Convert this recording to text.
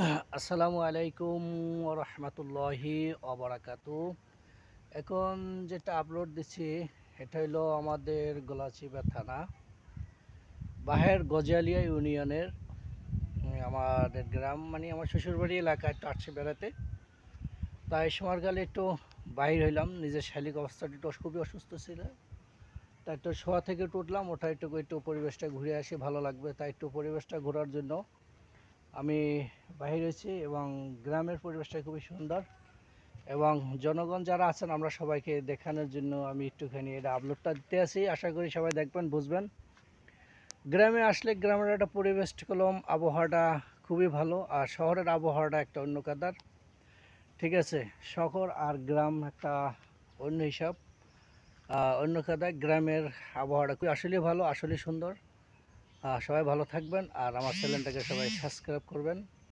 আসসালামু আলাইকুম রহমতুল্লাহি অবরাকাতু। এখন যেটা আপলোড দিচ্ছি এটা হলো আমাদের গলাচিপা থানা বাহের গজালিয়া ইউনিয়নের আমাদের গ্রাম, মানে আমার শ্বশুরবাড়ি এলাকায় একটু আসছে বেড়াতে। তাই সকালে একটু বাইর হইলাম, নিজের শারীরিক অবস্থাটা একটু খুবই অসুস্থ ছিল। তাই একটু শোয়া থেকে একটু উঠলাম, ওটা একটু পরিবেশটা ঘুরে আসি, ভালো লাগবে। তাই একটু পরিবেশটা ঘোরার জন্য আমি বাহির হয়েছি এবং গ্রামের পরিবেশটা খুবই সুন্দর। এবং জনগণ যারা আছেন আমরা সবাইকে দেখানোর জন্য আমি একটুখানি এটা আপলোডটা দিতে আসি। আশা করি সবাই দেখবেন, বুঝবেন। গ্রামে আসলে গ্রামের একটা পরিবেশ কলম আবহাওয়াটা খুবই ভালো, আর শহরের আবহাওয়াটা একটা অন্য কাদার। ঠিক আছে, শহর আর গ্রাম একটা অন্য হিসাব, অন্য কাদা। গ্রামের আবহাওয়াটা খুবই আসলে ভালো, আসলে সুন্দর। সবাই ভালো থাকবেন, আর আমার চ্যানেলটাকে সবাই সাবস্ক্রাইব করবেন।